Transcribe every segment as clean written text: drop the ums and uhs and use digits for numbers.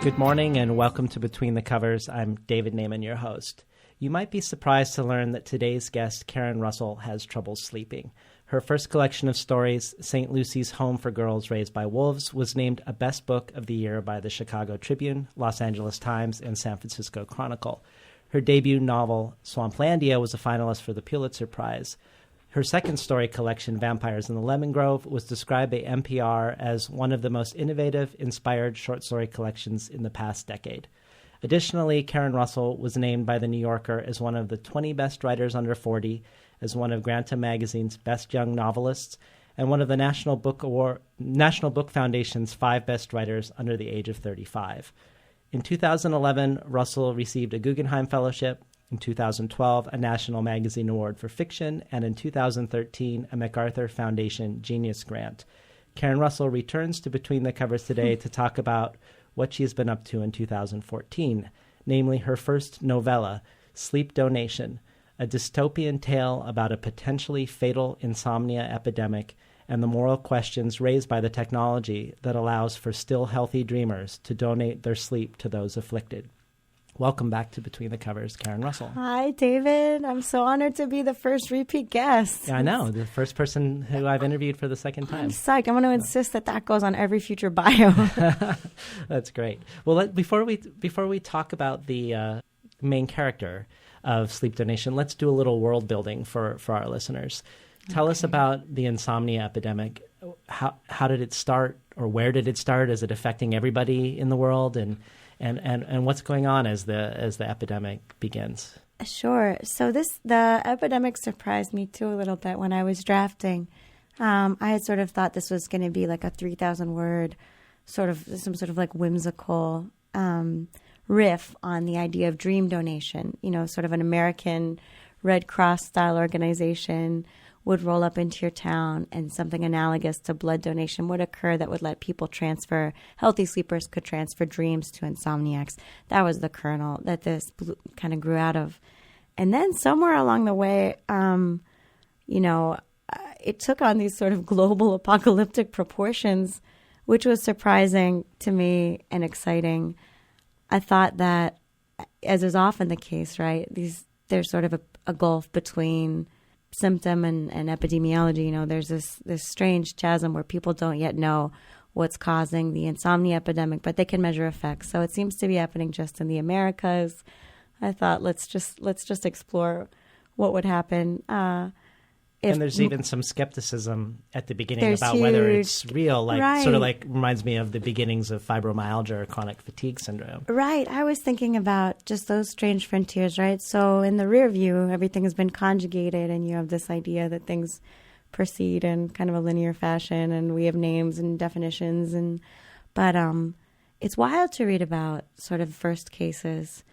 Good morning and welcome to Between the Covers. I'm David Naiman, your host. You might be surprised to learn that today's guest, Karen Russell, has trouble sleeping. Her first collection of stories, St. Lucy's Home for Girls Raised by Wolves, was named a Best Book of the Year by the Chicago Tribune, Los Angeles Times, and San Francisco Chronicle. Her debut novel, Swamplandia, was a finalist for the Pulitzer Prize. Her second story collection, Vampires in the Lemon Grove, was described by NPR as one of the most innovative, inspired short story collections in the past decade. Additionally, Karen Russell was named by The New Yorker as one of the 20 best writers under 40, as one of Granta Magazine's best young novelists, and one of the National Book Foundation's 5 best writers under the age of 35. In 2011, Russell received a Guggenheim Fellowship, in 2012, a National Magazine Award for Fiction, and in 2013, a MacArthur Foundation Genius Grant. Karen Russell returns to Between the Covers today to talk about what she has been up to in 2014, namely her first novella, Sleep Donation, a dystopian tale about a potentially fatal insomnia epidemic and the moral questions raised by the technology that allows for still healthy dreamers to donate their sleep to those afflicted. Welcome back to Between the Covers, Karen Russell. Hi, David. I'm so honored to be the first repeat guest. Yeah, I know. The first person who I've interviewed for the second time. I'm psyched. I'm going to insist that goes on every future bio. That's great. Well, before we talk about the main character of Sleep Donation, let's do a little world building for our listeners. Tell us about the insomnia epidemic. How did it start, or where did it start? Is it affecting everybody in the world? And what's going on as the epidemic begins? Sure. So the epidemic surprised me too a little bit when I was drafting. I had sort of thought this was going to be like a 3,000 word some sort of like whimsical riff on the idea of dream donation. You know, sort of an American Red Cross style organization would roll up into your town and something analogous to blood donation would occur that would let people transfer, healthy sleepers could transfer dreams to insomniacs. That was the kernel that this kind of grew out of. And then somewhere along the way, it took on these sort of global apocalyptic proportions, which was surprising to me and exciting. I thought that, as is often the case, right, there's sort of a gulf between symptom and epidemiology. You know, there's this strange chasm where people don't yet know what's causing the insomnia epidemic, but they can measure effects. So it seems to be happening just in the Americas. I thought let's just explore what would happen. And there's even some skepticism at the beginning about whether it's real, sort of like reminds me of the beginnings of fibromyalgia or chronic fatigue syndrome. Right. I was thinking about just those strange frontiers, right? So in the rear view, everything has been conjugated and you have this idea that things proceed in kind of a linear fashion and we have names and definitions. But it's wild to read about sort of first cases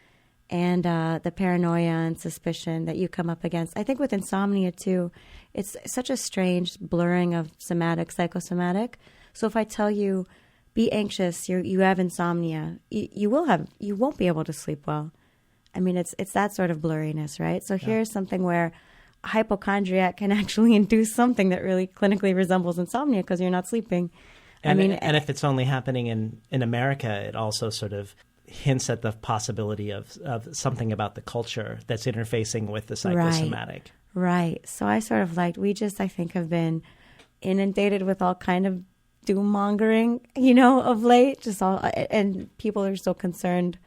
and the paranoia and suspicion that you come up against. I think with insomnia, too, it's such a strange blurring of somatic, psychosomatic. So if I tell you, be anxious, you have insomnia, you won't be able to sleep well. I mean, it's that sort of blurriness, right? So here's something where a hypochondriac can actually induce something that really clinically resembles insomnia because you're not sleeping. And if it's only happening in America, it also sort of hints at the possibility of something about the culture that's interfacing with the psychosomatic. Right. So I sort of we just, I think, have been inundated with all kind of doom mongering, of late. And people are so concerned,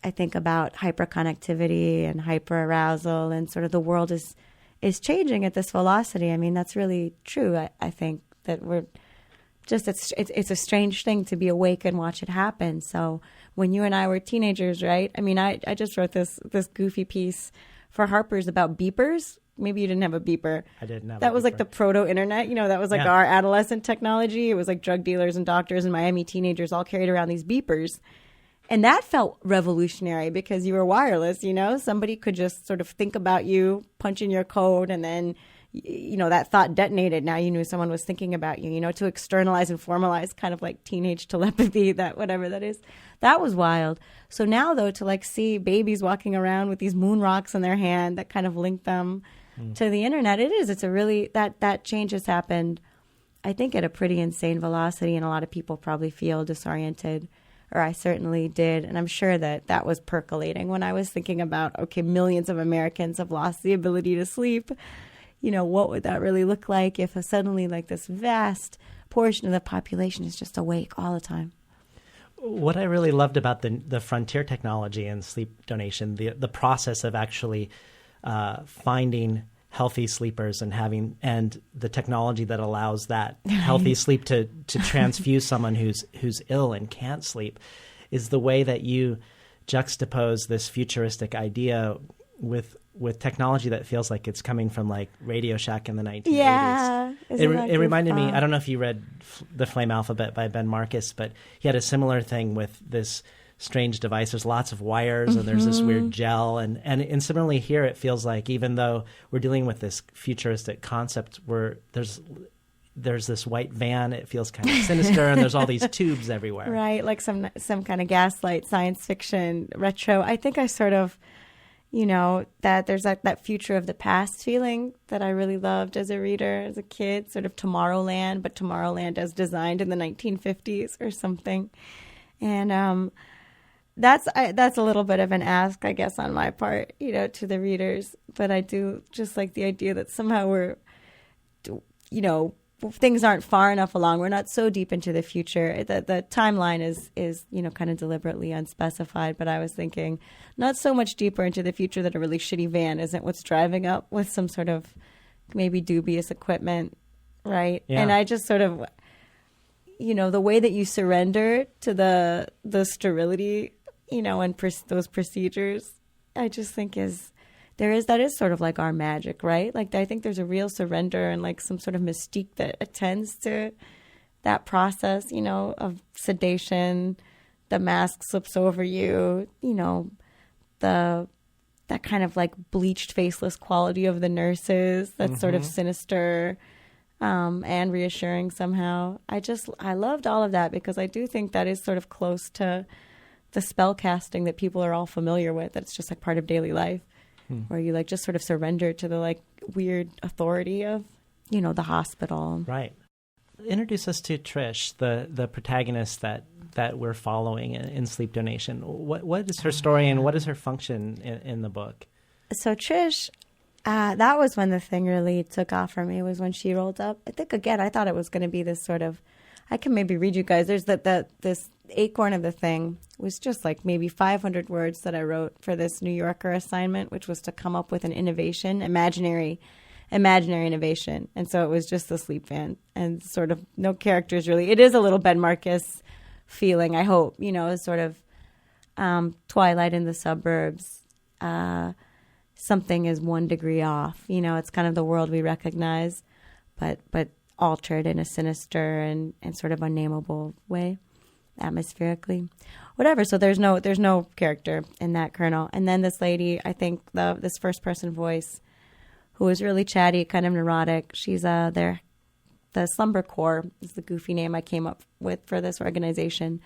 I think, about hyperconnectivity and hyperarousal, and sort of the world is changing at this velocity. I mean, that's really true. I think that we're just it's a strange thing to be awake and watch it happen. So when you and I were teenagers, right? I mean, I just wrote this goofy piece for Harper's about beepers. Maybe you didn't have a beeper. I didn't have that a was beeper. Like the proto-internet. That was like our adolescent technology. It was like drug dealers and doctors and Miami teenagers all carried around these beepers. And that felt revolutionary because you were wireless, Somebody could just sort of think about you, punch in your code, and then, that thought detonated. Now you knew someone was thinking about you, to externalize and formalize kind of like teenage telepathy, that whatever that is. That was wild. So now, though, to see babies walking around with these moon rocks in their hand that kind of link them to the internet, it's a really, that change has happened, I think, at a pretty insane velocity, and a lot of people probably feel disoriented or I certainly did. And I'm sure that that was percolating when I was thinking about, okay, millions of Americans have lost the ability to sleep. You know, what would that really look like if suddenly like this vast portion of the population is just awake all the time? What I really loved about the frontier technology in sleep donation, the process of actually finding healthy sleepers and the technology that allows that healthy sleep to transfuse someone who's ill and can't sleep, is the way that you juxtapose this futuristic idea with technology that feels like it's coming from like Radio Shack in the 1980s. Yeah. It reminded me, I don't know if you read The Flame Alphabet by Ben Marcus, but he had a similar thing with this strange device. There's lots of wires and there's this weird gel. And similarly here, it feels like even though we're dealing with this futuristic concept where there's this white van, it feels kind of sinister, and there's all these tubes everywhere. Right, like some kind of gaslight science fiction retro. I think I sort of, you know, that there's that future of the past feeling that I really loved as a reader, as a kid, sort of Tomorrowland, but Tomorrowland as designed in the 1950s or something. And that's a little bit of an ask, I guess, on my part, you know, to the readers. But I do just like the idea that somehow we're, you know, things aren't far enough along. We're not so deep into the future. The timeline is you know, kind of deliberately unspecified. But I was thinking not so much deeper into the future that a really shitty van isn't what's driving up with some sort of maybe dubious equipment, right? Yeah. And I just sort of, you know, the way that you surrender to the sterility, you know, and those procedures, I just think that is sort of like our magic, right? Like I think there's a real surrender and like some sort of mystique that attends to that process, you know, of sedation. The mask slips over you, you know, that kind of like bleached, faceless quality of the nurses that's sort of sinister and reassuring somehow. I loved all of that because I do think that is sort of close to the spell casting that people are all familiar with. That's just like part of daily life. Where you like just sort of surrender to the like weird authority of, you know, the hospital. Right. Introduce us to Trish, the protagonist that we're following in Sleep Donation. What is her story and what is her function in the book? So Trish, that was when the thing really took off for me, was when she rolled up. I think, again, I thought it was going to be this sort of, I can maybe read you guys. There's this acorn of the thing was just like maybe 500 words that I wrote for this New Yorker assignment, which was to come up with an innovation, imaginary innovation. And so it was just the sleep van and sort of no characters really. It is a little Ben Marcus feeling, I hope, you know, sort of Twilight in the suburbs. Something is 1 degree off. You know, it's kind of the world we recognize, but altered in a sinister and sort of unnameable way, atmospherically, whatever. So there's no character in that kernel. And then this lady, I think this first person voice, who is really chatty, kind of neurotic. She's the Slumber Corps is the goofy name I came up with for this organization,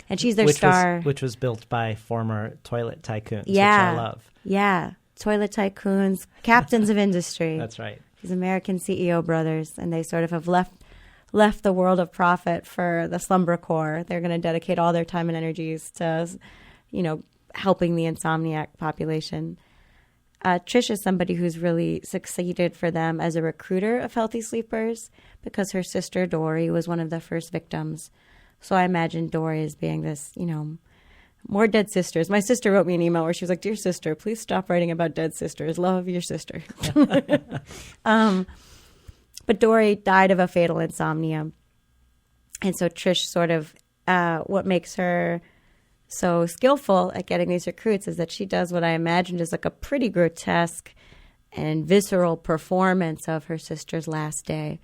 and she's their star, which was built by former toilet tycoons, yeah, which I love. Yeah, toilet tycoons, captains of industry. That's right. These American CEO brothers, and they sort of have left the world of profit for the Slumber Corps. They're going to dedicate all their time and energies to, you know, helping the insomniac population. Trish is somebody who's really succeeded for them as a recruiter of healthy sleepers because her sister Dory was one of the first victims. So I imagine Dory as being this, you know, more dead sisters. My sister wrote me an email where she was like, "Dear sister, please stop writing about dead sisters. Love, your sister." But Dory died of a fatal insomnia. And so Trish sort of, what makes her so skillful at getting these recruits is that she does what I imagined is like a pretty grotesque and visceral performance of her sister's last day.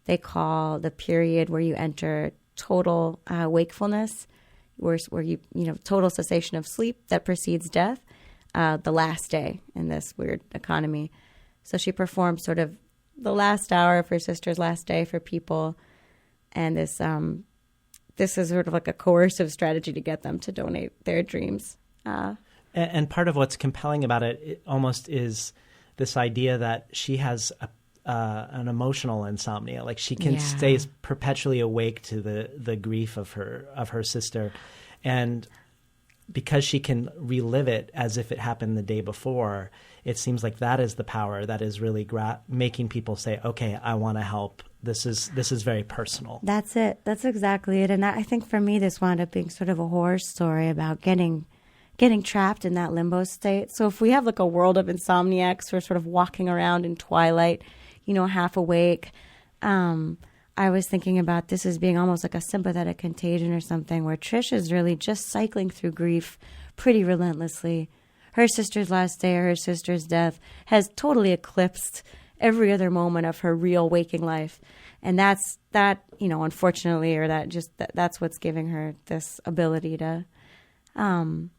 They call the period where you enter total wakefulness, where you know, total cessation of sleep that precedes death, the last day in this weird economy. So she performs sort of the last hour of her sister's last day for people, and this is sort of like a coercive strategy to get them to donate their dreams. And part of what's compelling about it almost is this idea that she has an emotional insomnia. Like she can stay perpetually awake to the grief of her sister. And because she can relive it as if it happened the day before, it seems like that is the power that is really making people say, okay, I want to help. This is very personal. That's it. That's exactly it. And I think for me, this wound up being sort of a horror story about getting trapped in that limbo state. So if we have like a world of insomniacs who are sort of walking around in twilight, half awake, I was thinking about this as being almost like a sympathetic contagion or something, where Trish is really just cycling through grief pretty relentlessly. Her sister's last day or her sister's death has totally eclipsed every other moment of her real waking life. And that's unfortunately, or that's what's giving her this ability to, kind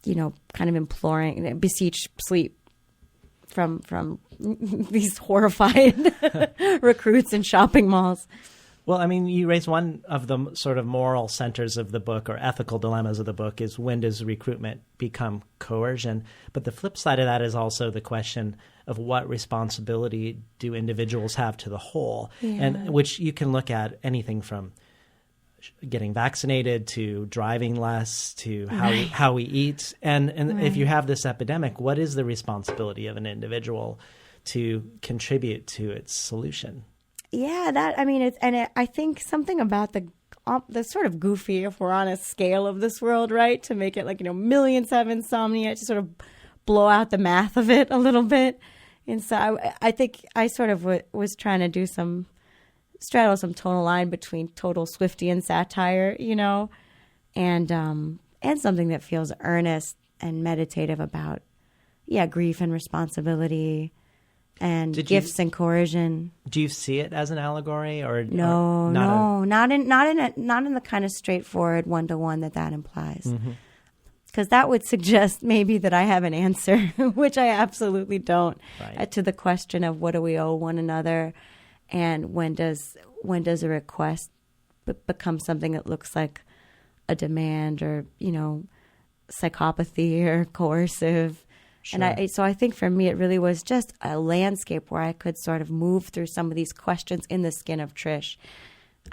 of imploring, beseech sleep from these horrified recruits in shopping malls. Well, I mean, you raise one of the sort of moral centers of the book, or ethical dilemmas of the book, is when does recruitment become coercion? But the flip side of that is also the question of what responsibility do individuals have to the whole, and which you can look at anything from getting vaccinated to driving less to how we eat. And if you have this epidemic, what is the responsibility of an individual to contribute to its solution? Yeah, I think something about the sort of goofy, if we're on a scale of this world, right? To make it like, millions have insomnia, to sort of blow out the math of it a little bit. And so I think I sort of was trying to straddle some tonal line between total Swiftian satire, and something that feels earnest and meditative about, grief and responsibility and gifts and coercion. Do you see it as an allegory, or no, not in the kind of straightforward one-to-one that implies? Because that would suggest maybe that I have an answer, which I absolutely don't, to the question of what do we owe one another, and when does a request become something that looks like a demand, or psychopathy or coercive. Sure. And so I think for me, it really was just a landscape where I could sort of move through some of these questions in the skin of Trish.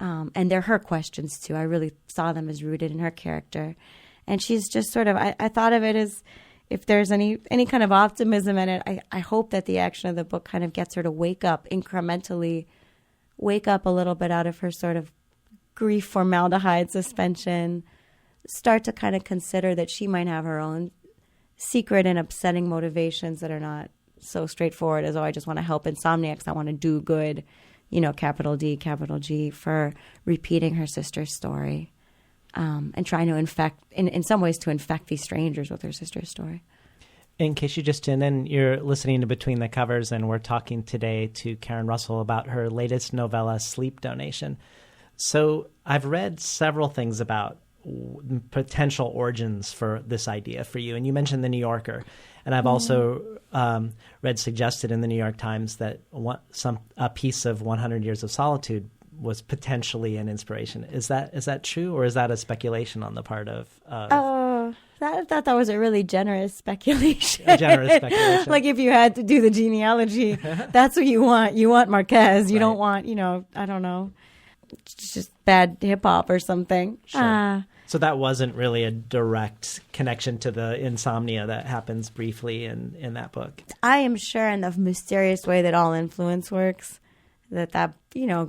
And they're her questions, too. I really saw them as rooted in her character. And she's just sort of, I thought of it as, if there's any kind of optimism in it, I hope that the action of the book kind of gets her to wake up incrementally, wake up a little bit out of her sort of grief formaldehyde suspension, start to kind of consider that she might have her own secret and upsetting motivations that are not so straightforward as, I just want to help insomniacs, I want to do good, capital D, capital G, for repeating her sister's story, and trying to infect, in some ways, to infect these strangers with her sister's story. In case you just tuned in, you're listening to Between the Covers, and we're talking today to Karen Russell about her latest novella, Sleep Donation. So I've read several things about potential origins for this idea for you, and you mentioned The New Yorker, and I've also read suggested in the New York Times that a piece of 100 Years of Solitude was potentially an inspiration. Is that true, or is that a speculation on the part of? I thought that was a really generous speculation. A generous speculation. Like if you had to do the genealogy, that's what you want. You want Marquez. You don't want, I don't know, just bad hip hop or something. Sure. So that wasn't really a direct connection to the insomnia that happens briefly in that book. I am sure, in the mysterious way that all influence works, that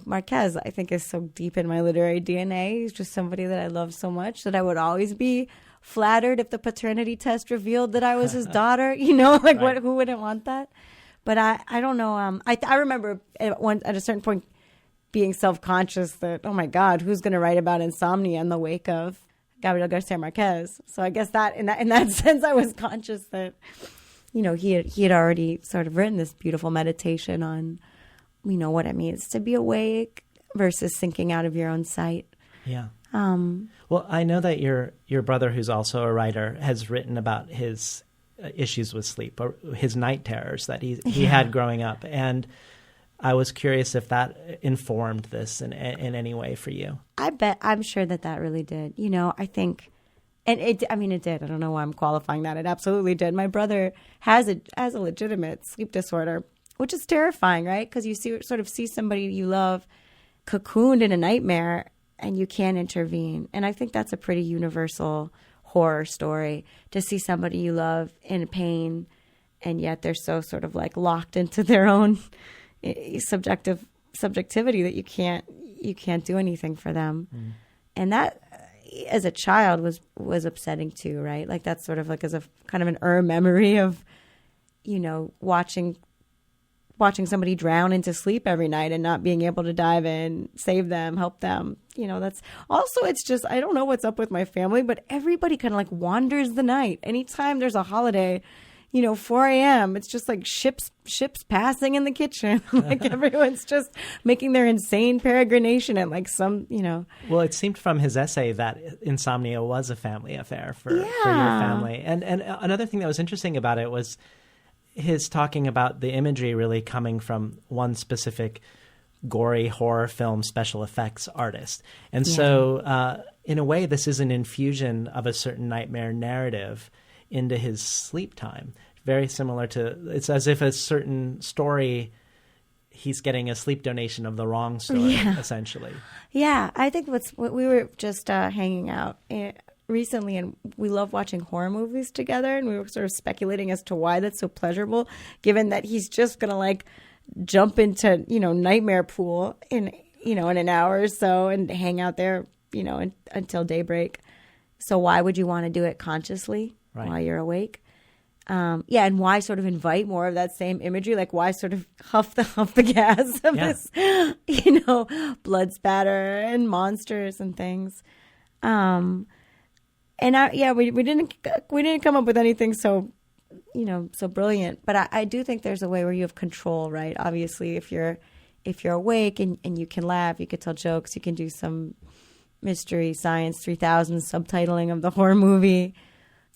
Marquez, I think, is so deep in my literary DNA. He's just somebody that I love so much that I would always be flattered if the paternity test revealed that I was his daughter. Right. Who wouldn't want that? But I don't know. I remember at a certain point being self-conscious that, oh my God, who's going to write about insomnia in the wake of Gabriel Garcia Marquez? So I guess that in that sense, I was conscious that, he had already sort of written this beautiful meditation on, what it means to be awake versus sinking out of your own sight. Yeah. Well, I know that your brother, who's also a writer, has written about his issues with sleep, or his night terrors that he had growing up, and I was curious if that informed this in any way for you. I'm sure that really did. I think, and it did. I don't know why I'm qualifying that. It absolutely did. My brother has a legitimate sleep disorder, which is terrifying, right? Because you see somebody you love cocooned in a nightmare, and you can't intervene. And I think that's a pretty universal horror story, to see somebody you love in pain, and yet they're so sort of like locked into their own subjectivity that you can't do anything for them. And that, as a child, was upsetting too, right? Like that's sort of like as a kind of an memory of, you know, watching somebody drown into sleep every night and not being able to dive in, save them, help them. You know, that's also, it's just, I don't know what's up with my family, but everybody kind of like wanders the night. Anytime there's a holiday, you know, 4 a.m., it's just like ships passing in the kitchen. Like everyone's just making their insane peregrination and like some, you know. Well, it seemed from his essay that insomnia was a family affair for your family. And another thing that was interesting about it was his talking about the imagery really coming from one specific gory horror film special effects artist. And so in a way, this is an infusion of a certain nightmare narrative into his sleep time. Very similar to, it's as if a certain story, he's getting a sleep donation of the wrong story, essentially. Yeah, I think what we were just hanging out recently, and we love watching horror movies together, and we were sort of speculating as to why that's so pleasurable, given that he's just going to like jump into, you know, nightmare pool in an hour or so and hang out there, you know, until daybreak. So why would you want to do it consciously while you're awake? And why sort of invite more of that same imagery? Like why sort of huff the gas of this, you know, blood spatter and monsters and things. We didn't come up with anything so, you know, so brilliant. But I do think there's a way where you have control, right? Obviously, if you're awake and you can laugh, you can tell jokes, you can do some Mystery Science 3000 subtitling of the horror movie.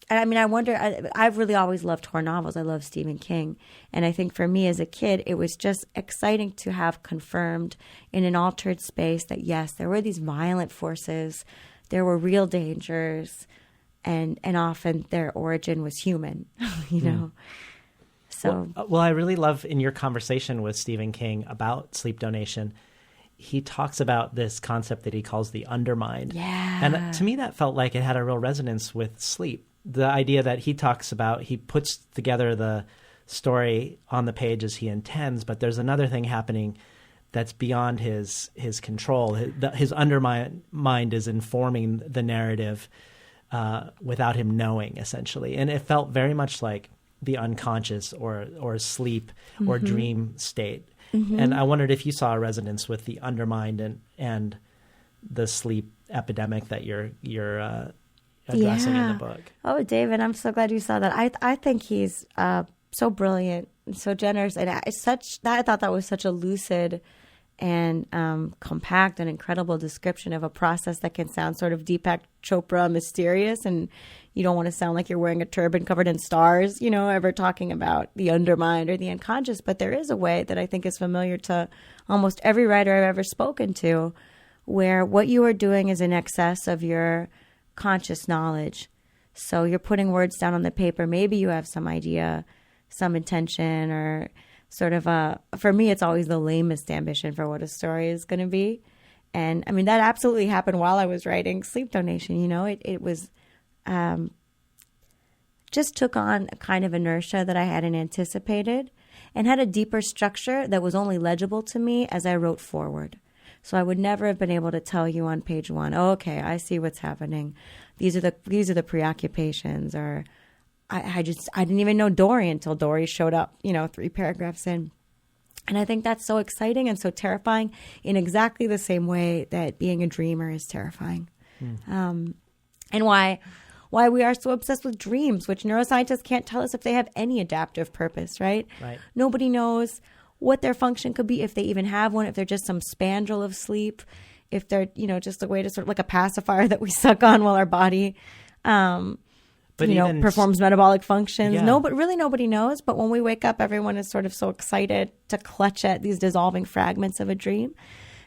I mean, I wonder, I've really always loved horror novels. I love Stephen King. And I think for me as a kid, it was just exciting to have confirmed in an altered space that, yes, there were these violent forces, there were real dangers, and often their origin was human, you know. So, well, I really love in your conversation with Stephen King about sleep donation, he talks about this concept that he calls the undermined. Yeah. And to me, that felt like it had a real resonance with sleep. The idea that he talks about, he puts together the story on the page as he intends, but there's another thing happening that's beyond his control. His undermined is informing the narrative without him knowing, essentially. And it felt very much like the unconscious or sleep or dream state. And I wondered if you saw a resonance with the undermined and the sleep epidemic that you're addressing in the book. Oh, David, I'm so glad you saw that. I think he's so brilliant, so generous, and I thought that was such a lucid and compact and incredible description of a process that can sound sort of Deepak Chopra mysterious, and you don't want to sound like you're wearing a turban covered in stars, you know, ever talking about the undermined or the unconscious. But there is a way that I think is familiar to almost every writer I've ever spoken to, where what you are doing is in excess of your conscious knowledge. So you're putting words down on the paper. Maybe you have some idea, some intention, or sort of for me, it's always the lamest ambition for what a story is going to be. And I mean, that absolutely happened while I was writing Sleep Donation. You know, it was just took on a kind of inertia that I hadn't anticipated and had a deeper structure that was only legible to me as I wrote forward. So I would never have been able to tell you on page one, oh, okay, I see what's happening. These are the preoccupations, or I didn't even know Dory until Dory showed up, you know, 3 paragraphs in. And I think that's so exciting and so terrifying in exactly the same way that being a dreamer is terrifying. And why we are so obsessed with dreams, which neuroscientists can't tell us if they have any adaptive purpose, right? Nobody knows what their function could be, if they even have one, if they're just some spandrel of sleep, if they're, you know, just a way to sort of like a pacifier that we suck on while our body, performs metabolic functions. Yeah. But really nobody knows. But when we wake up, everyone is sort of so excited to clutch at these dissolving fragments of a dream.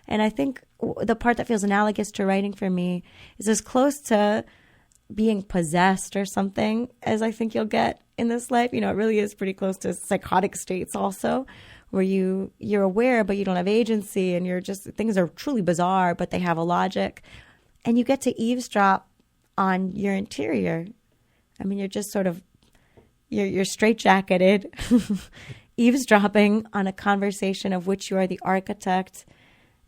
And I think the part that feels analogous to writing for me is as close to being possessed or something as I think you'll get in this life. You know, it really is pretty close to psychotic states also, where you're aware, but you don't have agency, and you're just, things are truly bizarre, but they have a logic. And you get to eavesdrop on your interior. I mean, you're just sort of, you're straitjacketed, eavesdropping on a conversation of which you are the architect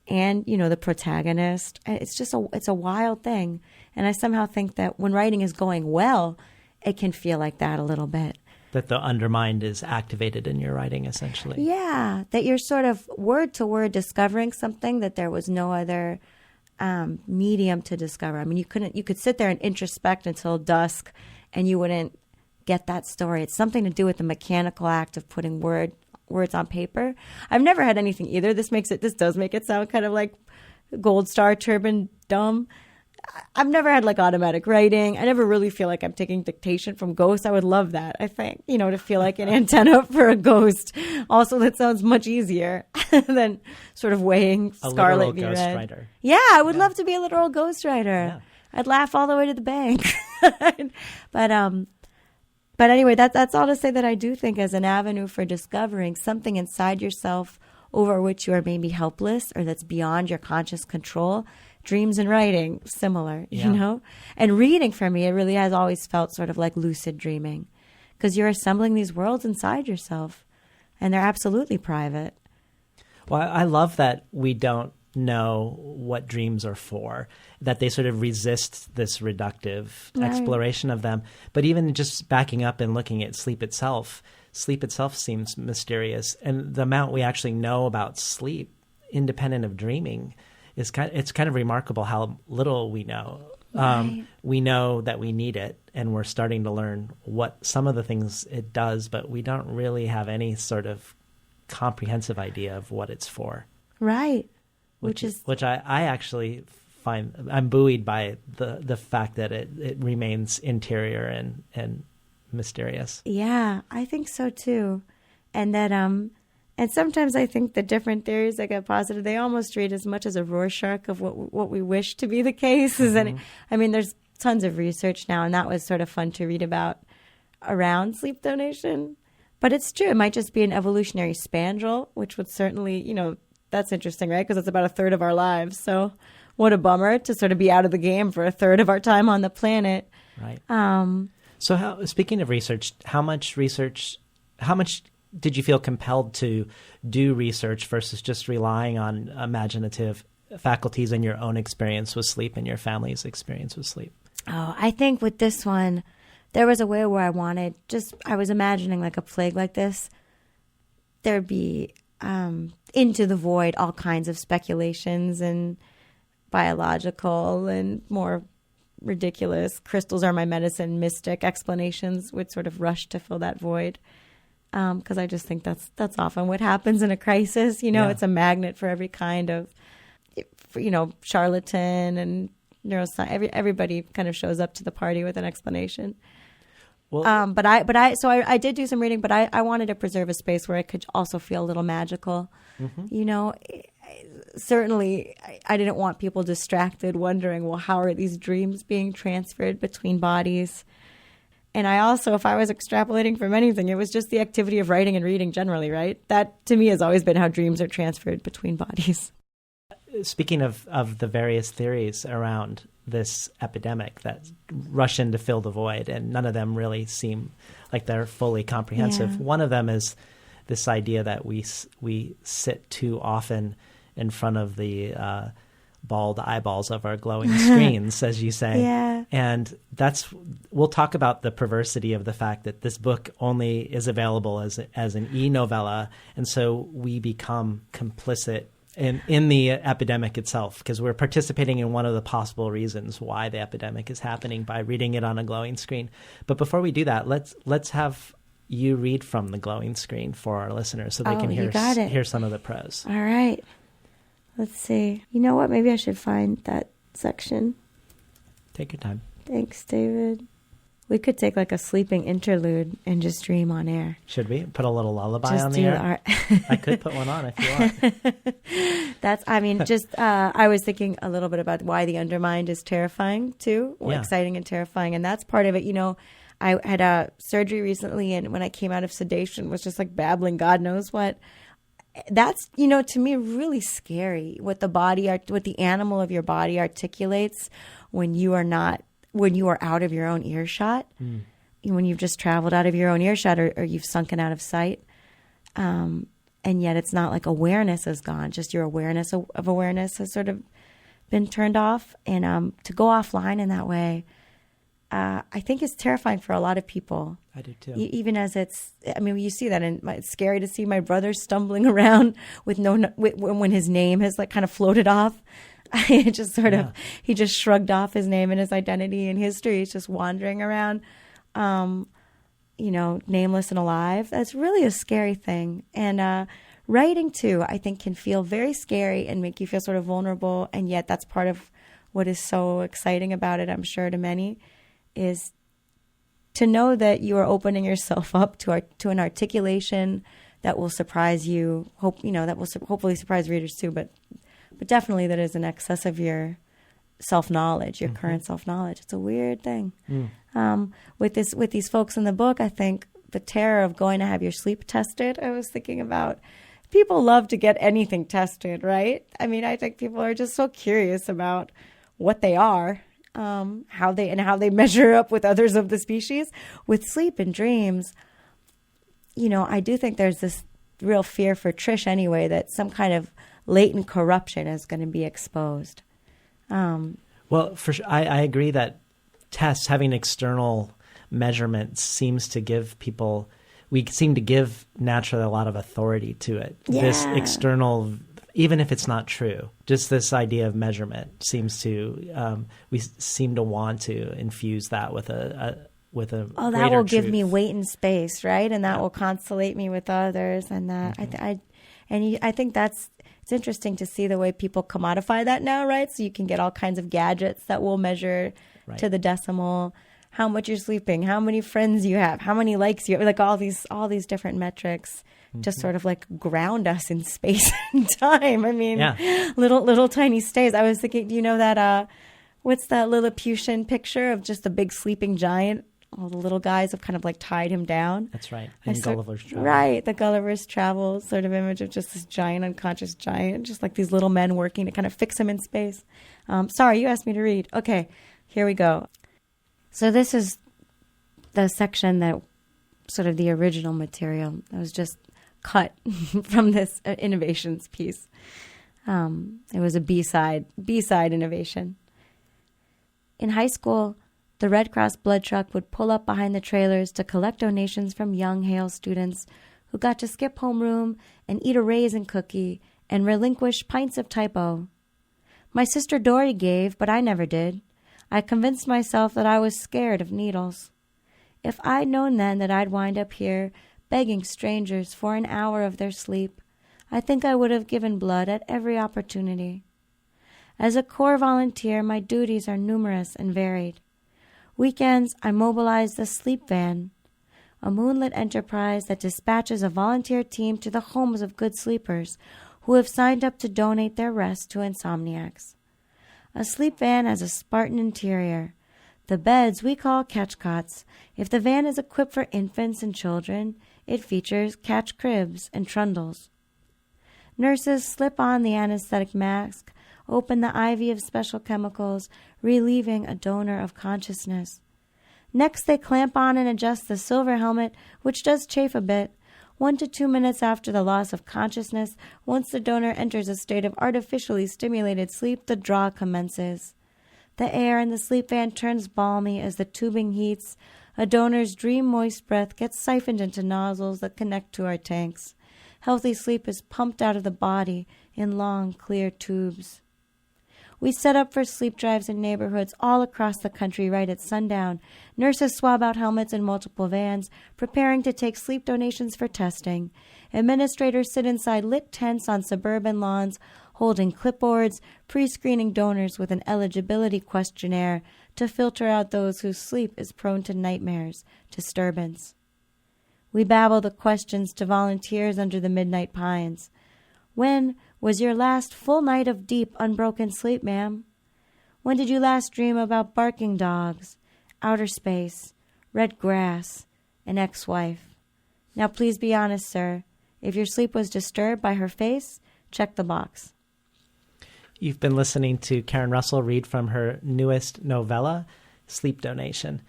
and, you know, the protagonist. It's just it's a wild thing. And I somehow think that when writing is going well, it can feel like that a little bit. That the undermind is activated in your writing, essentially. Yeah, that you're sort of word to word discovering something that there was no other medium to discover. I mean, you could sit there and introspect until dusk and you wouldn't get that story. It's something to do with the mechanical act of putting words on paper. I've never had anything either. This does make it sound kind of like Gold Star Turban dumb. I've never had like automatic writing. I never really feel like I'm taking dictation from ghosts. I would love that, I think, you know, to feel like an antenna for a ghost. Also, that sounds much easier than sort of weighing Scarlet v. Red. Ghostwriter. Yeah, I would love to be a literal ghostwriter. Yeah. I'd laugh all the way to the bank. But anyway, that's all to say that I do think as an avenue for discovering something inside yourself over which you are maybe helpless or that's beyond your conscious control. Dreams and writing, similar, you know? And reading for me, it really has always felt sort of like lucid dreaming because you're assembling these worlds inside yourself and they're absolutely private. Well, I love that we don't know what dreams are for, that they sort of resist this reductive exploration of them. But even just backing up and looking at sleep itself seems mysterious. And the amount we actually know about sleep, independent of dreaming, it's kind of remarkable how little we know. We know that we need it, and we're starting to learn what some of the things it does, but we don't really have any sort of comprehensive idea of what it's for. Right. Which I actually find, I'm buoyed by the fact that it remains interior and mysterious. Yeah, I think so too. And that and sometimes I think the different theories that get posited, they almost read as much as a Rorschach of what we wish to be the case. Mm-hmm. I mean, there's tons of research now, and that was sort of fun to read about around sleep donation. But it's true. It might just be an evolutionary spandrel, which would certainly, you know, that's interesting, right? Because it's about a third of our lives. So what a bummer to sort of be out of the game for a third of our time on the planet. Right. So speaking of research, how much did you feel compelled to do research versus just relying on imaginative faculties and your own experience with sleep and your family's experience with sleep? Oh, I think with this one, there was a way where I was imagining like a plague like this. There'd be into the void all kinds of speculations and biological and more ridiculous crystals are my medicine mystic explanations would sort of rush to fill that void. Because I just think that's often what happens in a crisis. You know, It's a magnet for every kind of, you know, charlatan and neuroscience. Everybody kind of shows up to the party with an explanation. Well, I did do some reading, but I wanted to preserve a space where I could also feel a little magical. Mm-hmm. You know, certainly I didn't want people distracted, wondering, well, how are these dreams being transferred between bodies? And I also, if I was extrapolating from anything, it was just the activity of writing and reading generally, right? That, to me, has always been how dreams are transferred between bodies. Speaking of the various theories around this epidemic that rush in to fill the void, and none of them really seem like they're fully comprehensive. Yeah. One of them is this idea that we sit too often in front of the bald eyeballs of our glowing screens, as you say. Yeah. And we'll talk about the perversity of the fact that this book only is available as an e-novella. And so we become complicit in the epidemic itself, because we're participating in one of the possible reasons why the epidemic is happening by reading it on a glowing screen. But before we do that, let's have you read from the glowing screen for our listeners so they can hear some of the prose. All right. Let's see. You know what? Maybe I should find that section. Take your time. Thanks, David. We could take like a sleeping interlude and just dream on air. Should we? Put a little lullaby on the air? I could put one on if you want. I was thinking a little bit about why the undermind is terrifying too. Exciting and terrifying. And that's part of it. You know, I had a surgery recently, and when I came out of sedation was just like babbling God knows what. that's, to me, really scary what the animal of your body articulates when you are out of your own earshot, when you've just traveled out of your own earshot or you've sunken out of sight. And yet it's not like awareness is gone, just your awareness of awareness has sort of been turned off. And to go offline in that way, I think is terrifying for a lot of people. I do too. Even as you see that, and it's scary to see my brother stumbling around with when his name has like kind of floated off. It just he just shrugged off his name and his identity and history. He's just wandering around, nameless and alive. That's really a scary thing. And writing too, I think, can feel very scary and make you feel sort of vulnerable. And yet that's part of what is so exciting about it, I'm sure, to many, is to know that you are opening yourself up to an articulation that will surprise you. That will hopefully surprise readers too, but definitely that is in excess of your self-knowledge, your current self-knowledge. It's a weird thing. With these folks in the book, I think the terror of going to have your sleep tested, I was thinking about, people love to get anything tested, right? I mean, I think people are just so curious about what they are, how they measure up with others of the species. With sleep and dreams, I do think there's this real fear for Trish anyway, that some kind of latent corruption is going to be exposed. Well, for sure, I agree that tests, having external measurements, seems to give people, we seem to give naturally a lot of authority to it. Yeah. This external, even if it's not true, just this idea of measurement seems to, we seem to want to infuse that with a that will give truth. me weight and space, right? And that will constellate me with others, and that I think it's interesting to see the way people commodify that now, right? So you can get all kinds of gadgets that will measure to the decimal how much you're sleeping, how many friends you have, how many likes you have, like all these different metrics to sort of like ground us in space and time. I mean, little tiny stays. I was thinking, do you know that what's that Lilliputian picture of just a big sleeping giant? All the little guys have kind of like tied him down. That's right. In Gulliver's Travels. Right. The Gulliver's Travels sort of image of just this giant, unconscious giant, just like these little men working to kind of fix him in space. Sorry, you asked me to read. Okay, here we go. So this is the section that sort of the original material that was just cut from this innovations piece. It was a B-side innovation. In high school, the Red Cross blood truck would pull up behind the trailers to collect donations from young Hale students who got to skip homeroom and eat a raisin cookie and relinquish pints of typo. My sister Dory gave, but I never did. I convinced myself that I was scared of needles. If I'd known then that I'd wind up here begging strangers for an hour of their sleep, I think I would have given blood at every opportunity. As a Corps volunteer, my duties are numerous and varied. Weekends, I mobilize the Sleep Van, a moonlit enterprise that dispatches a volunteer team to the homes of good sleepers who have signed up to donate their rest to insomniacs. A sleep van has a Spartan interior. The beds we call catch cots. If the van is equipped for infants and children, it features catch cribs and trundles. Nurses slip on the anesthetic mask, open the IV of special chemicals, relieving a donor of consciousness. Next, they clamp on and adjust the silver helmet, which does chafe a bit. 1 to 2 minutes after the loss of consciousness, once the donor enters a state of artificially stimulated sleep, the draw commences. The air in the sleep van turns balmy as the tubing heats. A donor's dream-moist breath gets siphoned into nozzles that connect to our tanks. Healthy sleep is pumped out of the body in long, clear tubes. We set up for sleep drives in neighborhoods all across the country right at sundown. Nurses swab out helmets in multiple vans, preparing to take sleep donations for testing. Administrators sit inside lit tents on suburban lawns, holding clipboards, pre-screening donors with an eligibility questionnaire to filter out those whose sleep is prone to nightmares, disturbance. We babble the questions to volunteers under the midnight pines. When was your last full night of deep, unbroken sleep, ma'am? When did you last dream about barking dogs, outer space, red grass, an ex-wife? Now please be honest, sir. If your sleep was disturbed by her face, check the box. You've been listening to Karen Russell read from her newest novella, Sleep Donation.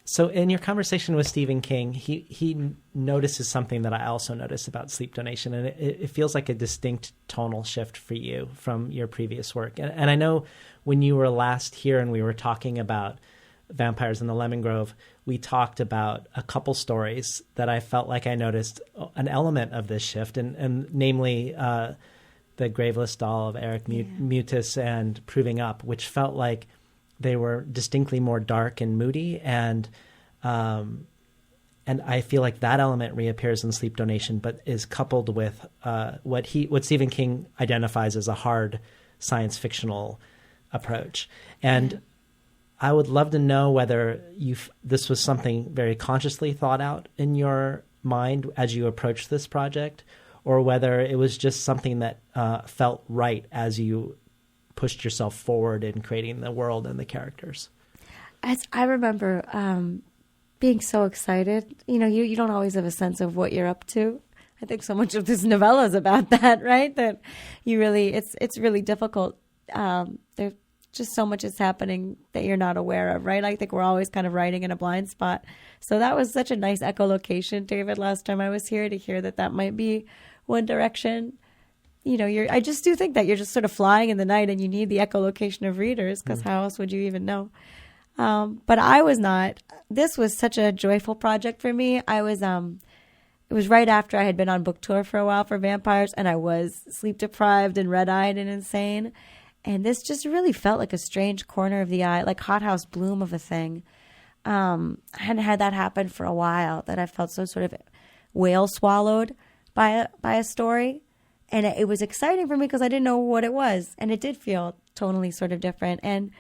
So in your conversation with Stephen King, he notices something that I also noticed about Sleep Donation, and it feels like a distinct tonal shift for you from your previous work. And I know when you were last here and we were talking about Vampires in the Lemon Grove, we talked about a couple stories that I felt like I noticed an element of this shift, and namely The Graveless Doll of Eric Mutis and Proving Up, which felt like they were distinctly more dark and moody, and I feel like that element reappears in Sleep Donation, but is coupled with what Stephen King identifies as a hard science fictional approach. And I would love to know whether this was something very consciously thought out in your mind as you approached this project, or whether it was just something that felt right as you pushed yourself forward in creating the world and the characters. I remember being so excited. You don't always have a sense of what you're up to. I think so much of this novella is about that, right? That it's really difficult. There's just so much is happening that you're not aware of, right? I think we're always kind of writing in a blind spot. So that was such a nice echolocation, David, last time I was here, to hear that might be one direction. I just do think that you're just sort of flying in the night, and you need the echolocation of readers, because how else would you even know? But I was not. This was such a joyful project for me. It was right after I had been on book tour for a while for Vampires, and I was sleep deprived and red-eyed and insane. And this just really felt like a strange corner of the eye, like hothouse bloom of a thing. I hadn't had that happen for a while, that I felt so sort of whale swallowed by a story. And it was exciting for me because I didn't know what it was. And it did feel tonally sort of different. And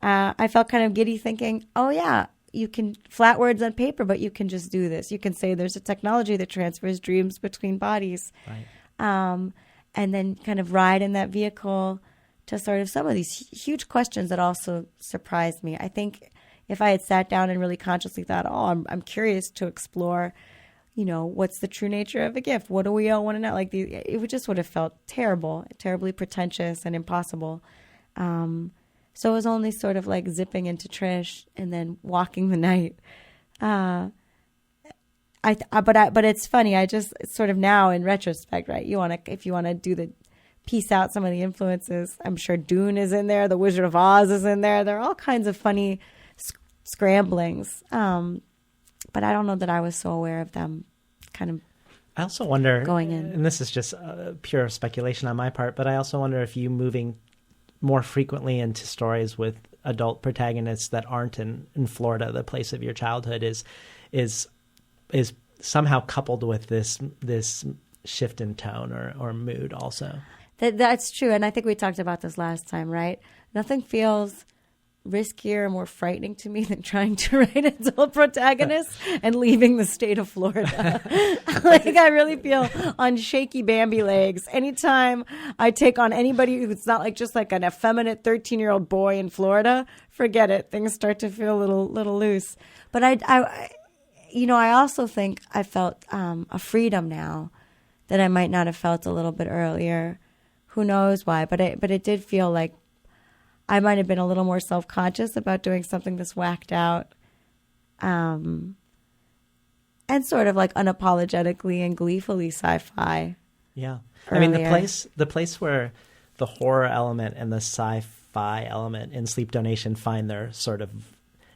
I felt kind of giddy thinking, oh, yeah, you can flat words on paper, but you can just do this. You can say there's a technology that transfers dreams between bodies. Right. And then kind of ride in that vehicle to sort of some of these huge questions that also surprised me. I think if I had sat down and really consciously thought, I'm curious to explore, what's the true nature of a gift? What do we all want to know? Like, it would have felt terribly pretentious and impossible. So it was only sort of like zipping into Trish and then walking the night. But it's funny. It's sort of now in retrospect, right? If you want to do the piece out some of the influences, I'm sure Dune is in there. The Wizard of Oz is in there. There are all kinds of funny scramblings. But I don't know that I was so aware of them kind of I also wonder, going in. And this is just pure speculation on my part, but I also wonder if you moving more frequently into stories with adult protagonists that aren't in Florida, the place of your childhood, is somehow coupled with this shift in tone or mood also. That's true. And I think we talked about this last time, right? Nothing feels riskier or more frightening to me than trying to write adult protagonists and leaving the state of Florida. Like, I really feel on shaky Bambi legs anytime I take on anybody who's not just like an effeminate 13-year-old boy in Florida. Forget it. Things start to feel a little loose. But I also think I felt a freedom now that I might not have felt a little bit earlier. Who knows why? But it did feel like I might have been a little more self-conscious about doing something that's whacked out, and sort of like unapologetically and gleefully sci-fi. Yeah, earlier. I mean the place where the horror element and the sci-fi element in Sleep Donation find their sort of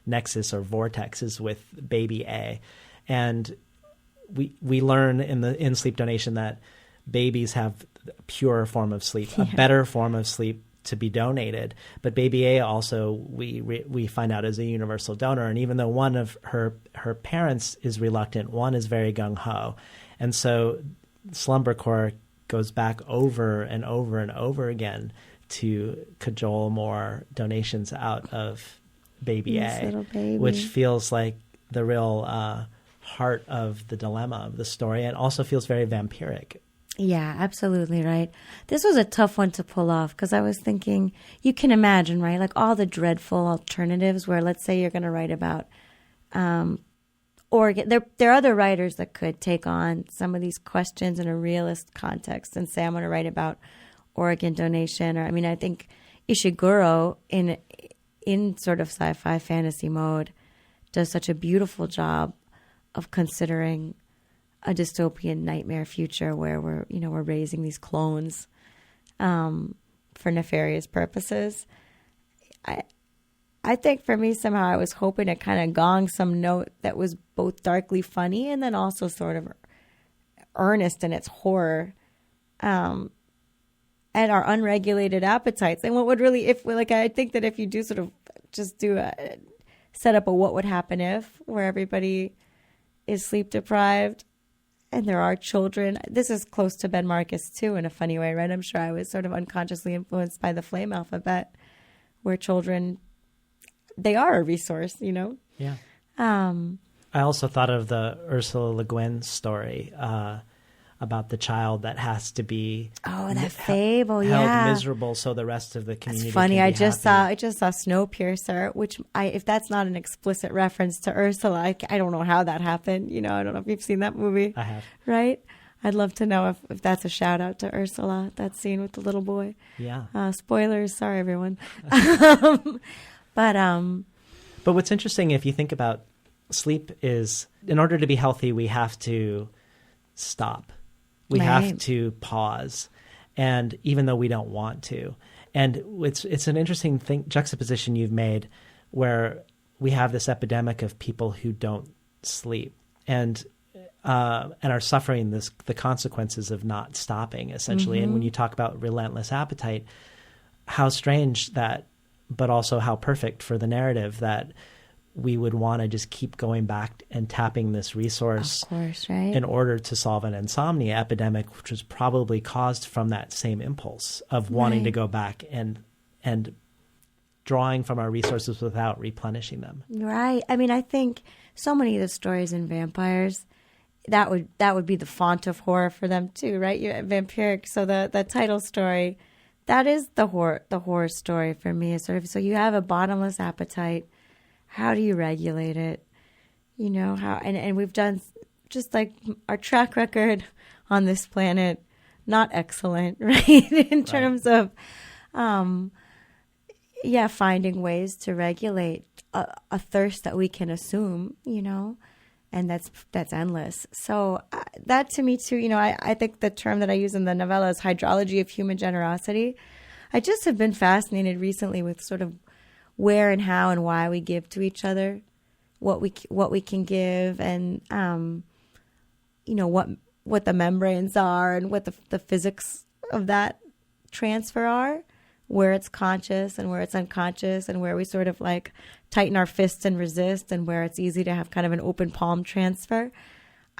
nexus or vortex is with Baby A, and we learn in Sleep Donation that babies have a purer form of sleep, a better form of sleep to be donated. But Baby A also we find out is a universal donor, and even though one of her parents is reluctant, one is very gung ho, and so Slumbercore goes back over and over and over again to cajole more donations out of Baby A, which feels like the real heart of the dilemma of the story, and also feels very vampiric. Yeah, absolutely right. This was a tough one to pull off because I was thinking, you can imagine, right? Like all the dreadful alternatives where, let's say you're going to write about Oregon. There are other writers that could take on some of these questions in a realist context and say, I'm going to write about organ donation. Or, I mean, I think Ishiguro in sort of sci-fi fantasy mode does such a beautiful job of considering a dystopian nightmare future where we're raising these clones for nefarious purposes. I think for me, somehow I was hoping to kind of gong some note that was both darkly funny and then also sort of earnest in its horror, and our unregulated appetites. And what would really, I think that if you do sort of just set up a what would happen if, where everybody is sleep deprived and there are children. This is close to Ben Marcus too, in a funny way, right? I'm sure I was sort of unconsciously influenced by the Flame Alphabet, where children, they are a resource, Yeah. I also thought of the Ursula Le Guin story about the child that has to be that fable, held miserable so the rest of the community. It's funny. Can be I just saw Snowpiercer, which if that's not an explicit reference to Ursula, I don't know how that happened. I don't know if you've seen that movie. I have. Right? I'd love to know if that's a shout out to Ursula, that scene with the little boy. Yeah. Spoilers. Sorry, everyone. But what's interesting, if you think about sleep, is in order to be healthy, we have to stop. We have to pause. And even though we don't want to. And it's an interesting juxtaposition you've made where we have this epidemic of people who don't sleep and are suffering the consequences of not stopping, essentially. Mm-hmm. And when you talk about relentless appetite, how strange that, but also how perfect for the narrative that we would want to just keep going back and tapping this resource, of course, right, in order to solve an insomnia epidemic, which was probably caused from that same impulse of wanting to go back and drawing from our resources without replenishing them. Right. I mean, I think so many of the stories in vampires, that would be the font of horror for them too, right? Vampiric. So the title story, that is the horror story for me. Is sort of, so you have a bottomless appetite. How do you regulate it? And we've done, just like our track record on this planet, not excellent, right? In terms of, finding ways to regulate a thirst that we can assume, and that's endless. So that to me too, I think the term that I use in the novella is hydrology of human generosity. I just have been fascinated recently with sort of where and how and why we give to each other, what we can give, and what the membranes are and what the physics of that transfer are, where it's conscious and where it's unconscious, and where we sort of like tighten our fists and resist, and where it's easy to have kind of an open palm transfer.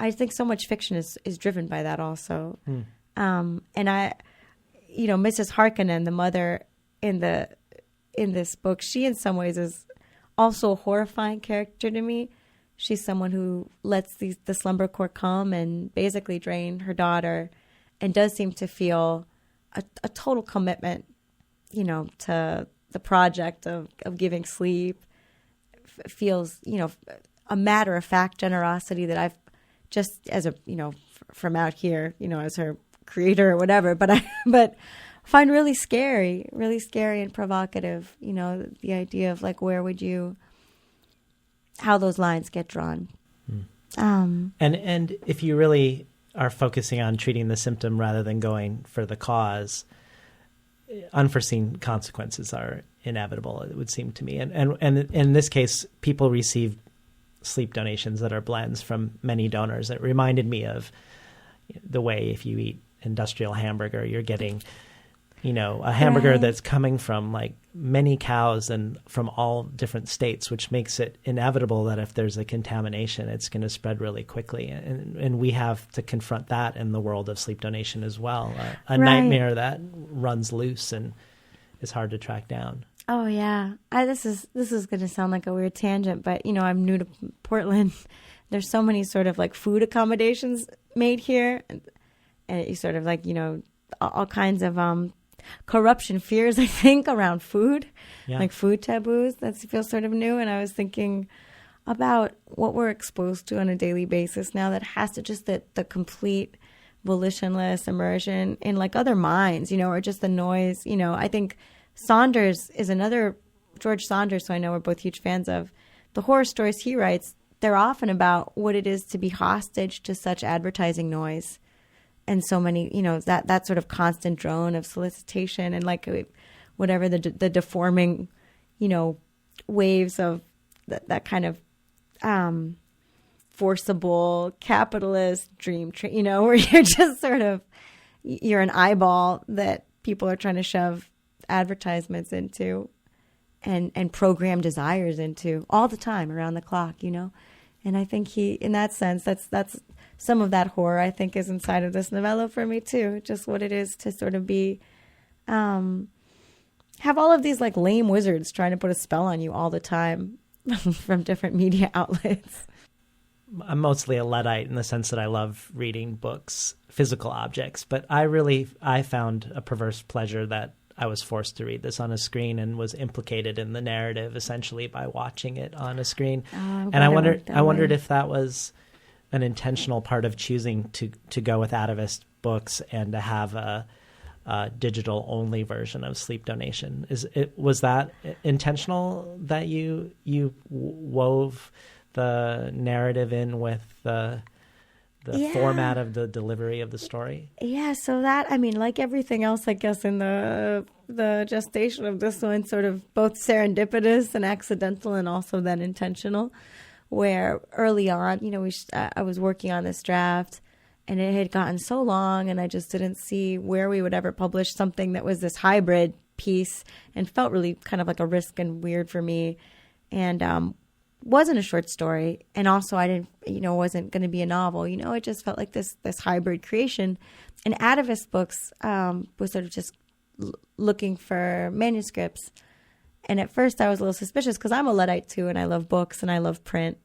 I think so much fiction is driven by that also. And Mrs. Harkonnen, the mother in this book, she in some ways is also a horrifying character to me. She's someone who lets the slumber core come and basically drain her daughter, and does seem to feel a total commitment, to the project of giving sleep. Feels, a matter-of-fact generosity that I've just, as a, from out here, as her creator or whatever, but find really scary and provocative, the idea of like, how those lines get drawn. And if you really are focusing on treating the symptom rather than going for the cause, unforeseen consequences are inevitable, it would seem to me. And in this case, people receive sleep donations that are blends from many donors. It reminded me of the way if you eat industrial hamburger, you're getting a hamburger that's coming from like many cows and from all different states, which makes it inevitable that if there's a contamination, it's going to spread really quickly. And we have to confront that in the world of sleep donation as well. A nightmare that runs loose and is hard to track down. Oh yeah. This is going to sound like a weird tangent, but I'm new to Portland. There's so many sort of like food accommodations made here, and you sort of like, all kinds of corruption fears, I think, around food, like food taboos. That feels sort of new. And I was thinking, about what we're exposed to on a daily basis now that has to just the complete volitionless immersion in like other minds, or just the noise. I think Saunders is another, George Saunders, who I know we're both huge fans of. The horror stories he writes, they're often about what it is to be hostage to such advertising noise and so many, that sort of constant drone of solicitation and like whatever the deforming, waves of that kind of forcible capitalist dream, where you're just sort of, you're an eyeball that people are trying to shove advertisements into and program desires into all the time around the clock, And I think he, in that sense, that's some of that horror I think is inside of this novella for me too. Just what it is to sort of be, have all of these like lame wizards trying to put a spell on you all the time from different media outlets. I'm mostly a Luddite in the sense that I love reading books, physical objects, but I found a perverse pleasure that I was forced to read this on a screen and was implicated in the narrative essentially by watching it on a screen. And I wondered if that was an intentional part of choosing to go with Atavist Books and to have a digital only version of Sleep Donation. Was that intentional that you wove the narrative in with the format of the delivery of the story? Yeah, so that, like everything else, I guess, in the gestation of this one, sort of both serendipitous and accidental and also then intentional, where early on, I was working on this draft and it had gotten so long and I just didn't see where we would ever publish something that was this hybrid piece and felt really kind of like a risk and weird for me. And wasn't a short story, and also I didn't, wasn't going to be a novel. It just felt like this hybrid creation. And Atavist Books was sort of just looking for manuscripts. And at first I was a little suspicious because I'm a Luddite too, and I love books and I love print.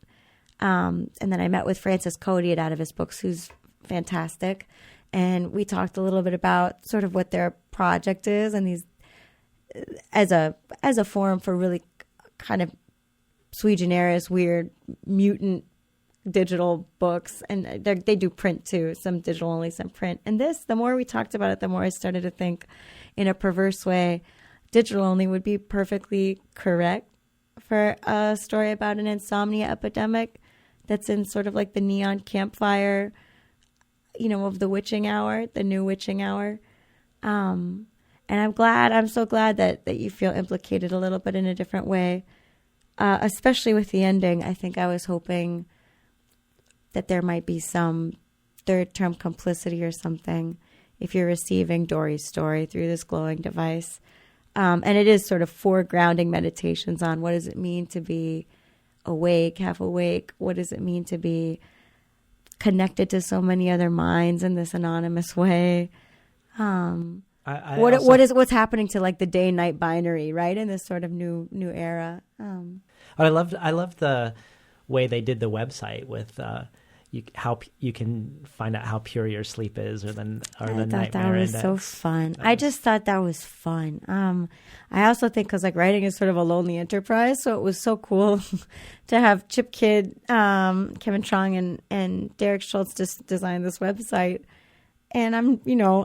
And then I met with Frances Cody at Atavist Books, who's fantastic, and we talked a little bit about sort of what their project is, and these as a forum for really kind of sui generis, weird, mutant digital books. And they do print too, some digital only, some print. And this, the more we talked about it, the more I started to think in a perverse way, digital only would be perfectly correct for a story about an insomnia epidemic that's in sort of like the neon campfire, of the witching hour, the new witching hour. And I'm so glad that you feel implicated a little bit in a different way. Especially with the ending, I think I was hoping that there might be some third-term complicity or something if you're receiving Dory's story through this glowing device. And it is sort of foregrounding meditations on what does it mean to be awake, half awake? What does it mean to be connected to so many other minds in this anonymous way? What's happening to like the day-night binary, right? In this sort of new era. I loved the way they did the website with how you can find out how pure your sleep is, or the nightmare index. I thought that was so fun. I just thought that was fun. I also think because like writing is sort of a lonely enterprise, so it was so cool to have Chip Kidd, Kevin Trong, and Derek Schultz just design this website. And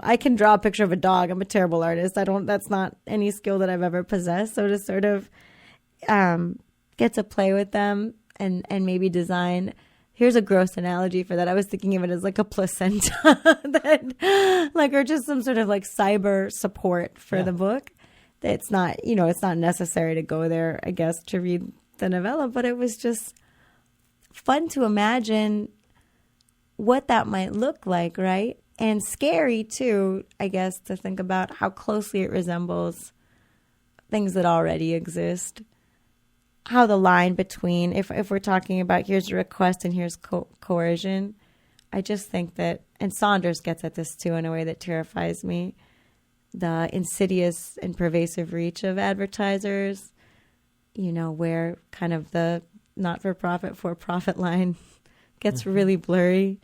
I can draw a picture of a dog. I'm a terrible artist. That's not any skill that I've ever possessed. So to sort of get to play with them and maybe design. Here's a gross analogy for that. I was thinking of it as like a placenta or just some sort of like cyber support for the book. It's not, it's not necessary to go there, I guess, to read the novella, but it was just fun to imagine what that might look like, right? And scary too, I guess, to think about how closely it resembles things that already exist. How the line between, if we're talking about here's a request and here's coercion, I just think that, and Saunders gets at this too in a way that terrifies me, the insidious and pervasive reach of advertisers, where kind of the not-for-profit, for-profit line gets really blurry.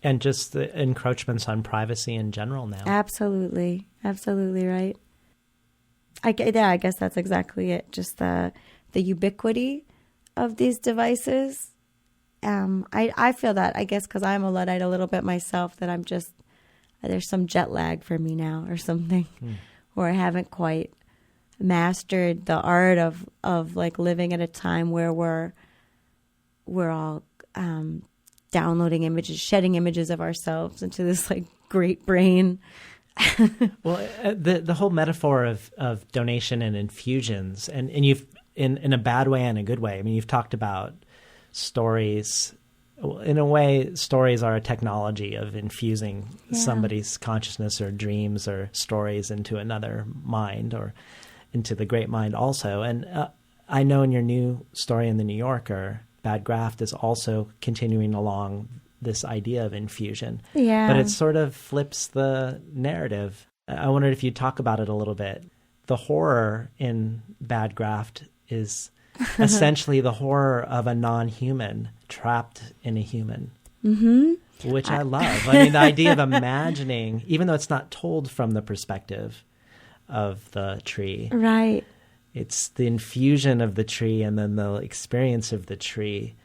And just the encroachments on privacy in general now. Absolutely. Absolutely right. I guess that's exactly it. Just the ubiquity of these devices. I feel that, I guess, because I'm a Luddite a little bit myself, that I'm just, there's some jet lag for me now or something, where I haven't quite mastered the art of like living at a time where we're all downloading images, shedding images of ourselves into this like great brain. Well, the whole metaphor of donation and infusions, and you've in a bad way and a good way. I mean, you've talked about stories. In a way, stories are a technology of infusing somebody's consciousness or dreams or stories into another mind or into the great mind also. And I know in your new story in The New Yorker, Bad Graft is also continuing along this idea of infusion. Yeah. But it sort of flips the narrative. I wondered if you'd talk about it a little bit. The horror in Bad Graft is essentially the horror of a non-human trapped in a human, which I love. I mean, the idea of imagining, even though it's not told from the perspective of the tree. Right. It's the infusion of the tree and then the experience of the tree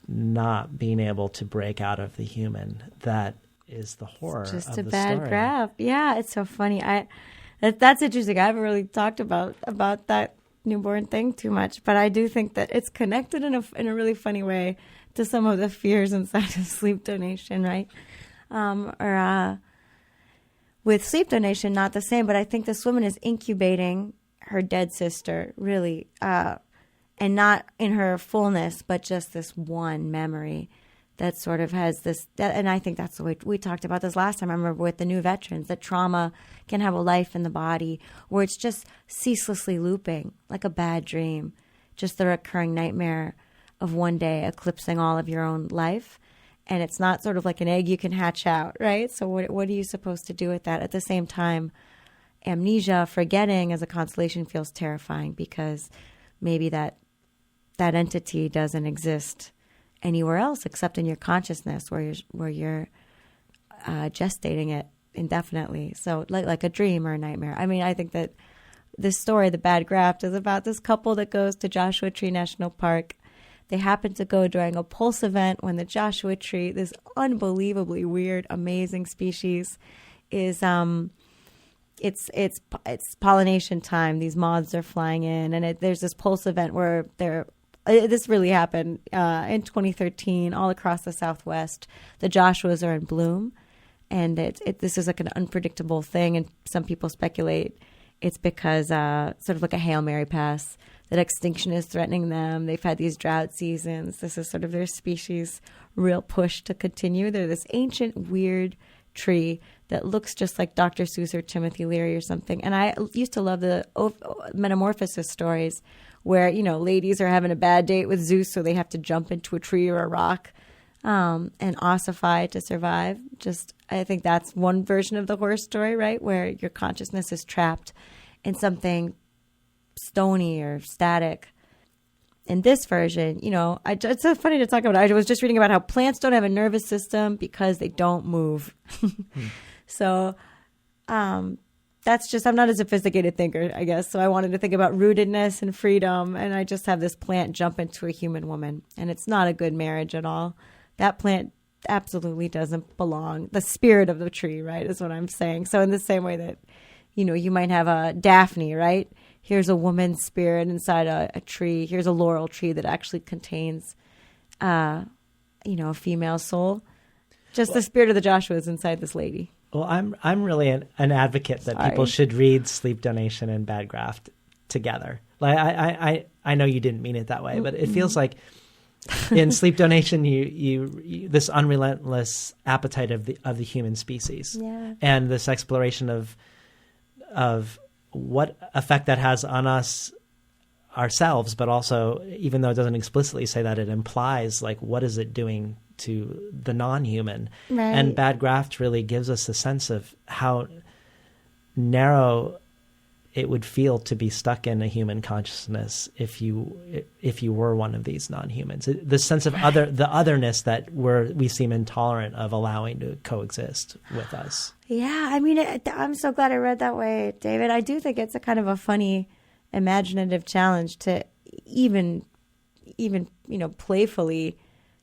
not being able to break out of the human. That is the horror of the story. Just a bad graft. Yeah, it's so funny. That's interesting. I haven't really talked about that newborn thing too much, but I do think that it's connected in a really funny way to some of the fears inside of sleep donation, right? With sleep donation, not the same, but I think this woman is incubating her dead sister, really, and not in her fullness, but just this one memory that sort of has this, and I think that's the way we talked about this last time. I remember with the new veterans, that trauma can have a life in the body where it's just ceaselessly looping, like a bad dream, just the recurring nightmare of one day eclipsing all of your own life. And it's not sort of like an egg you can hatch out, right? So what are you supposed to do with that? At the same time, amnesia, forgetting as a constellation feels terrifying because maybe that entity doesn't exist anywhere else except in your consciousness where you're gestating it indefinitely. So like a dream or a nightmare. I mean, I think that this story, The Bad Graft, is about this couple that goes to Joshua Tree National Park. They happen to go during a pulse event when the Joshua tree, this unbelievably weird, amazing species, is it's pollination time. These moths are flying in, and there's this pulse event where this really happened in 2013 all across the Southwest. The Joshuas are in bloom, and this is like an unpredictable thing, and some people speculate it's because sort of like a Hail Mary pass, that extinction is threatening them. They've had these drought seasons. This is sort of their species' real push to continue. They're this ancient, weird tree that looks just like Dr. Seuss or Timothy Leary or something. And I used to love the metamorphosis stories where, ladies are having a bad date with Zeus, so they have to jump into a tree or a rock and ossify to survive. I think that's one version of the horror story, right? Where your consciousness is trapped in something stony or static. In this version, it's so funny to talk about. I was just reading about how plants don't have a nervous system because they don't move. So that's just, I'm not a sophisticated thinker, I guess. So I wanted to think about rootedness and freedom. And I just have this plant jump into a human woman. And it's not a good marriage at all. That plant absolutely doesn't belong. The spirit of the tree, right, is what I'm saying. So in the same way that, you might have a Daphne, right? Here's a woman's spirit inside a tree. Here's a laurel tree that actually contains, a female soul. Just the spirit of the Joshua is inside this lady. Well, I'm really an advocate that people should read Sleep Donation and Bad Graft together. Like I know you didn't mean it that way, but it feels like in Sleep Donation you this unrelentless appetite of the human species, and this exploration of what effect that has on us ourselves, but also, even though it doesn't explicitly say that, it implies like what is it doing to the non-human. Right. And Bad Graft really gives us a sense of how narrow it would feel to be stuck in a human consciousness if you were one of these non-humans. The sense of the otherness that we seem intolerant of allowing to coexist with us. Yeah, I mean, I'm so glad I read that way, David. I do think it's a kind of a funny, imaginative challenge to even even, playfully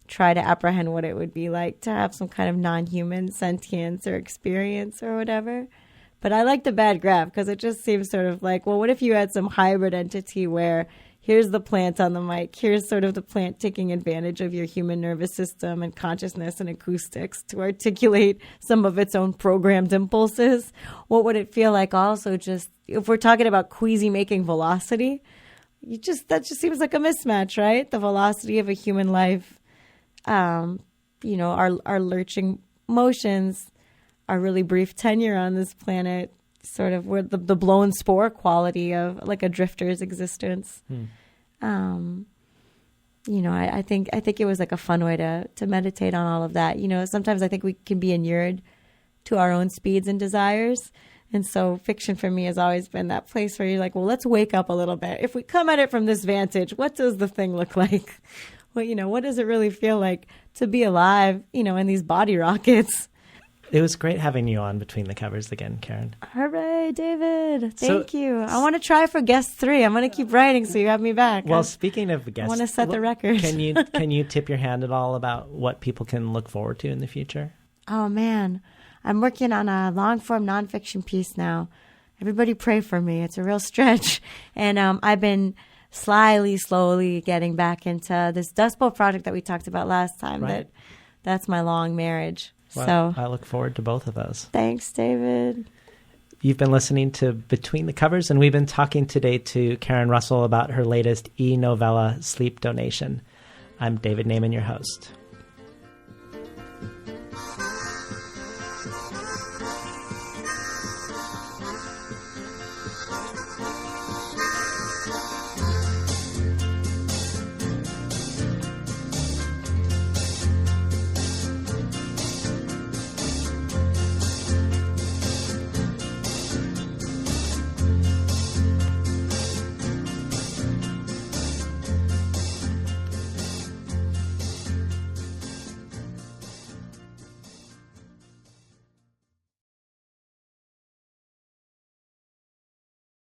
try to apprehend what it would be like to have some kind of non-human sentience or experience or whatever. But I like the bad graph because it just seems sort of like, well, what if you had some hybrid entity where here's the plant on the mic, here's sort of the plant taking advantage of your human nervous system and consciousness and acoustics to articulate some of its own programmed impulses. What would it feel like also just, if we're talking about queasy making velocity, that just seems like a mismatch, right? The velocity of a human life, our lurching motions, our really brief tenure on this planet, sort of where the blown spore quality of like a drifter's existence. I think it was like a fun way to meditate on all of that. Sometimes I think we can be inured to our own speeds and desires. And so fiction for me has always been that place where you're like, well, let's wake up a little bit. If we come at it from this vantage, what does the thing look like? Well, what does it really feel like to be alive, in these body rockets? It was great having you on Between the Covers again, Karen. Hooray, David. Thank you. I want to try for guest 3. I'm going to keep writing so you have me back. Well, speaking of guests, I want to set the record. Can you tip your hand at all about what people can look forward to in the future? Oh, man. I'm working on a long-form nonfiction piece now. Everybody pray for me. It's a real stretch. And I've been slowly getting back into this Dust Bowl project that we talked about last time. Right. That's my long marriage. Well, So I look forward to both of those. Thanks, David. You've been listening to Between the Covers, and we've been talking today to Karen Russell about her latest e-novella, Sleep Donation. I'm David Naiman, your host.